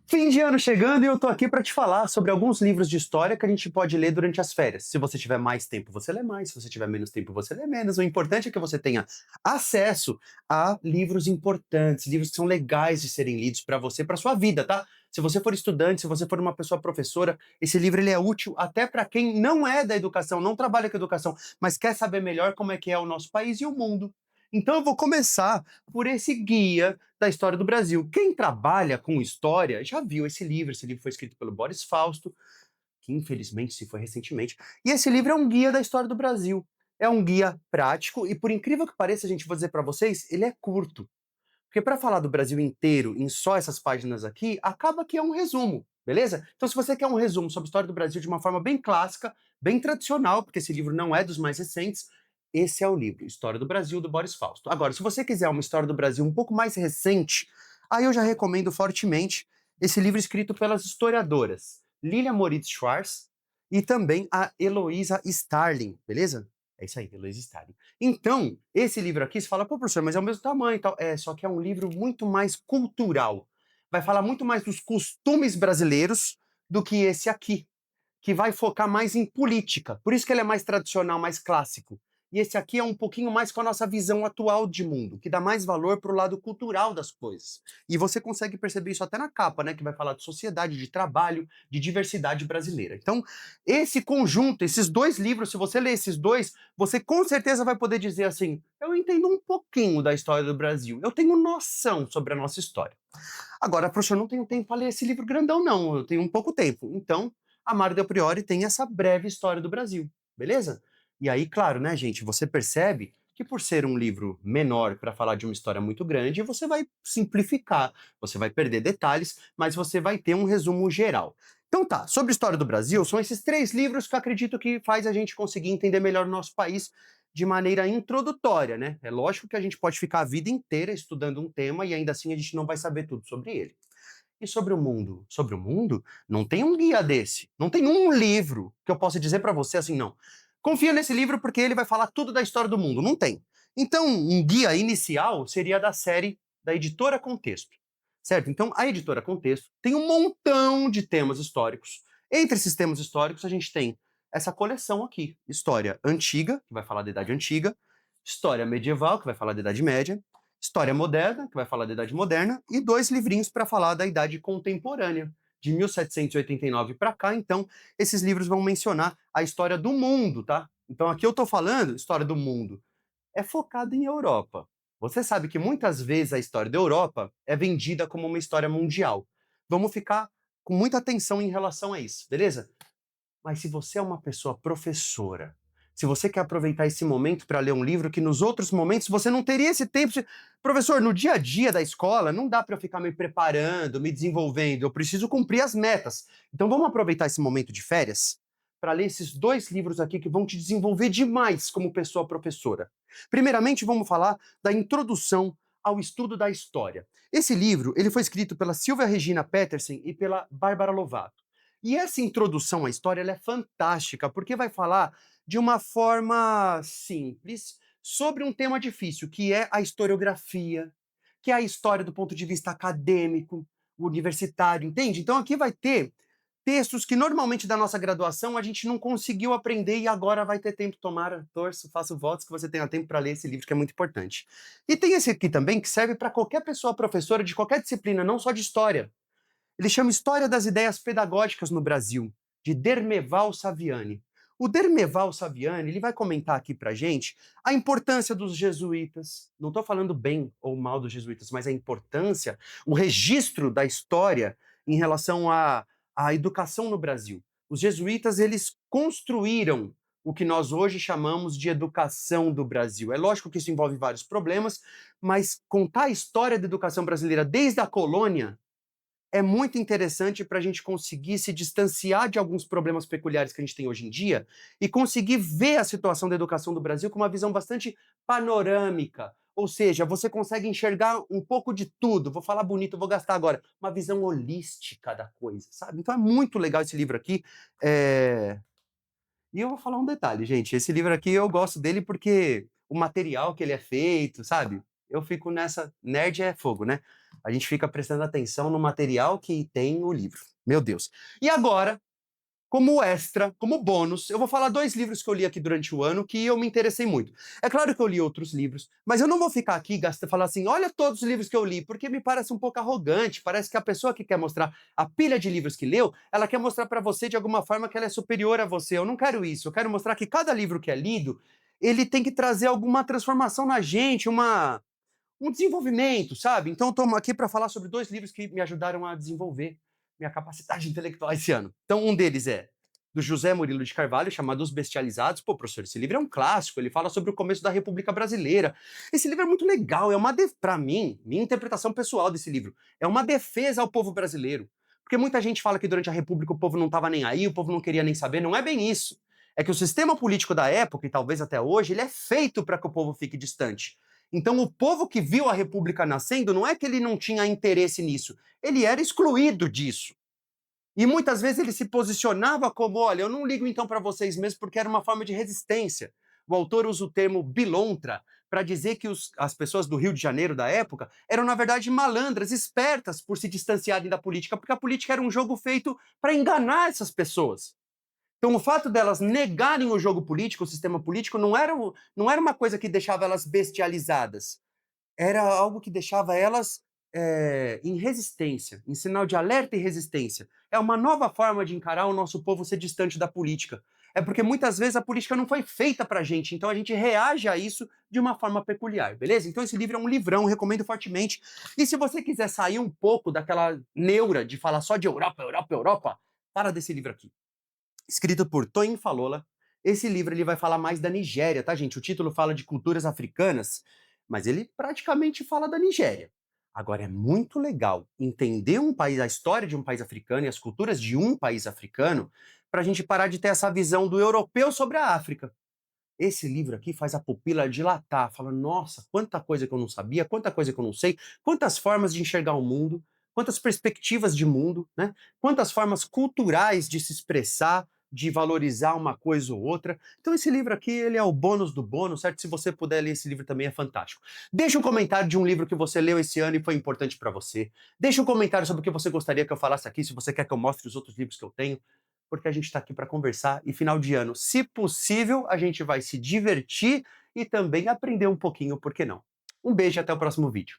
Fim de ano chegando e eu tô aqui para te falar sobre alguns livros de história que a gente pode ler durante as férias. Se você tiver mais tempo, você lê mais. Se você tiver menos tempo, você lê menos. O importante é que você tenha acesso a livros importantes, livros que são legais de serem lidos para você, para sua vida, tá? Se você for estudante, se você for uma pessoa professora, esse livro ele é útil até para quem não é da educação, não trabalha com educação, mas quer saber melhor como é que é o nosso país e o mundo. Então eu vou começar por esse guia da história do Brasil. Quem trabalha com história já viu esse livro foi escrito pelo Boris Fausto, que infelizmente se foi recentemente, e esse livro é um guia da história do Brasil. É um guia prático e por incrível que pareça, gente, vou dizer para vocês, ele é curto. Porque para falar do Brasil inteiro em só essas páginas aqui, acaba que é um resumo, beleza? Então se você quer um resumo sobre a história do Brasil de uma forma bem clássica, bem tradicional, porque esse livro não é dos mais recentes, esse é o livro, História do Brasil, do Boris Fausto. Agora, se você quiser uma história do Brasil um pouco mais recente, aí eu já recomendo fortemente esse livro escrito pelas historiadoras Lilia Moritz Schwartz e também a Heloísa Starling, beleza? É isso aí, Heloísa Starling. Então, esse livro aqui, você fala, pô, professor, mas é o mesmo tamanho e tal. É, só que é um livro muito mais cultural. Vai falar muito mais dos costumes brasileiros do que esse aqui, que vai focar mais em política. Por isso que ele é mais tradicional, mais clássico. E esse aqui é um pouquinho mais com a nossa visão atual de mundo, que dá mais valor para o lado cultural das coisas. E você consegue perceber isso até na capa, né? Que vai falar de sociedade, de trabalho, de diversidade brasileira. Então, esse conjunto, esses dois livros, se você ler esses dois, você com certeza vai poder dizer assim: eu entendo um pouquinho da história do Brasil, eu tenho noção sobre a nossa história. Agora, professor, não tenho tempo para ler esse livro grandão, não. Eu tenho um pouco tempo. Então, a Mário Del Priori tem essa breve história do Brasil, beleza? E aí, claro, né, gente, você percebe que por ser um livro menor para falar de uma história muito grande, você vai simplificar, você vai perder detalhes, mas você vai ter um resumo geral. Então tá, sobre a história do Brasil, são esses três livros que eu acredito que faz a gente conseguir entender melhor o nosso país de maneira introdutória, né? É lógico que a gente pode ficar a vida inteira estudando um tema e ainda assim a gente não vai saber tudo sobre ele. E sobre o mundo? Sobre o mundo, não tem um guia desse. Não tem um livro que eu possa dizer para você assim, não. Confia nesse livro porque ele vai falar tudo da história do mundo. Não tem. Então, um guia inicial seria da série da Editora Contexto. Certo? Então, a Editora Contexto tem um montão de temas históricos. Entre esses temas históricos, a gente tem essa coleção aqui: História Antiga, que vai falar da Idade Antiga, História Medieval, que vai falar da Idade Média, História Moderna, que vai falar da Idade Moderna, e dois livrinhos para falar da Idade Contemporânea, de 1789 para cá. Então, esses livros vão mencionar a história do mundo, tá? Então, aqui eu estou falando história do mundo. É focado em Europa. Você sabe que muitas vezes a história da Europa é vendida como uma história mundial. Vamos ficar com muita atenção em relação a isso, beleza? Mas se você é uma pessoa professora, se você quer aproveitar esse momento para ler um livro que nos outros momentos você não teria esse tempo. Professor, no dia a dia da escola, não dá para eu ficar me preparando, me desenvolvendo, eu preciso cumprir as metas. Então vamos aproveitar esse momento de férias para ler esses dois livros aqui que vão te desenvolver demais como pessoa professora. Primeiramente, vamos falar da introdução ao estudo da história. Esse livro ele foi escrito pela Silvia Regina Petersen e pela Bárbara Lovato. E essa introdução à história ela é fantástica, porque vai falar de uma forma simples sobre um tema difícil, que é a historiografia, que é a história do ponto de vista acadêmico, universitário, entende? Então aqui vai ter textos que normalmente da nossa graduação a gente não conseguiu aprender e agora vai ter tempo. Tomara, torço, faço votos que você tenha tempo para ler esse livro que é muito importante. E tem esse aqui também que serve para qualquer pessoa professora de qualquer disciplina, não só de história. Ele chama História das Ideias Pedagógicas no Brasil, de Dermeval Saviani. O Dermeval Saviani ele vai comentar aqui para gente a importância dos jesuítas. Não estou falando bem ou mal dos jesuítas, mas a importância, o registro da história em relação à educação no Brasil. Os jesuítas eles construíram o que nós hoje chamamos de educação do Brasil. É lógico que isso envolve vários problemas, mas contar a história da educação brasileira desde a colônia é muito interessante para a gente conseguir se distanciar de alguns problemas peculiares que a gente tem hoje em dia e conseguir ver a situação da educação do Brasil com uma visão bastante panorâmica. Ou seja, você consegue enxergar um pouco de tudo. Vou falar bonito, vou gastar agora. Uma visão holística da coisa, sabe? Então é muito legal esse livro aqui. E eu vou falar um detalhe, gente. Esse livro aqui eu gosto dele porque o material que ele é feito, sabe? eu fico nessa. Nerd é fogo, né? A gente fica prestando atenção no material que tem o livro. Meu Deus. E agora, como extra, como bônus, eu vou falar dois livros que eu li aqui durante o ano que eu me interessei muito. É claro que eu li outros livros, mas eu não vou ficar aqui gastando, falar assim, olha todos os livros que eu li, porque me parece um pouco arrogante. Parece que a pessoa que quer mostrar a pilha de livros que leu, ela quer mostrar para você de alguma forma que ela é superior a você. Eu não quero isso. Eu quero mostrar que cada livro que é lido, ele tem que trazer alguma transformação na gente, um desenvolvimento, sabe? Então, estou aqui para falar sobre dois livros que me ajudaram a desenvolver minha capacidade intelectual esse ano. Então, um deles é do José Murilo de Carvalho, chamado Os Bestializados. Pô, professor, esse livro é um clássico, ele fala sobre o começo da República Brasileira. Esse livro é muito legal, para mim, minha interpretação pessoal desse livro, é uma defesa ao povo brasileiro. Porque muita gente fala que durante a República o povo não estava nem aí, o povo não queria nem saber, não é bem isso. É que o sistema político da época, e talvez até hoje, ele é feito para que o povo fique distante. Então, o povo que viu a República nascendo não é que ele não tinha interesse nisso, ele era excluído disso. E muitas vezes ele se posicionava como: olha, eu não ligo então para vocês mesmo porque era uma forma de resistência. O autor usa o termo bilontra para dizer que as pessoas do Rio de Janeiro da época eram, na verdade, malandras, espertas por se distanciarem da política, porque a política era um jogo feito para enganar essas pessoas. Então, o fato delas negarem o jogo político, o sistema político, não era uma coisa que deixava elas bestializadas. Era algo que deixava elas em resistência, em sinal de alerta e resistência. É uma nova forma de encarar o nosso povo ser distante da política. É porque muitas vezes a política não foi feita pra gente, então a gente reage a isso de uma forma peculiar, beleza? Então esse livro é um livrão, recomendo fortemente. E se você quiser sair um pouco daquela neura de falar só de Europa, Europa, Europa, para desse livro aqui, escrito por Toyin Falola. Esse livro ele vai falar mais da Nigéria, tá, gente? O título fala de culturas africanas, mas ele praticamente fala da Nigéria. Agora é muito legal entender um país, a história de um país africano e as culturas de um país africano, para a gente parar de ter essa visão do europeu sobre a África. Esse livro aqui faz a pupila dilatar, fala, nossa, quanta coisa que eu não sabia, quanta coisa que eu não sei, quantas formas de enxergar o mundo, quantas perspectivas de mundo, né? Quantas formas culturais de se expressar, de valorizar uma coisa ou outra. Então esse livro aqui, ele é o bônus do bônus, certo? Se você puder ler esse livro também é fantástico. Deixa um comentário de um livro que você leu esse ano e foi importante para você. Deixa um comentário sobre o que você gostaria que eu falasse aqui, se você quer que eu mostre os outros livros que eu tenho, porque a gente está aqui para conversar e final de ano, se possível, a gente vai se divertir e também aprender um pouquinho, por que não? Um beijo e até o próximo vídeo.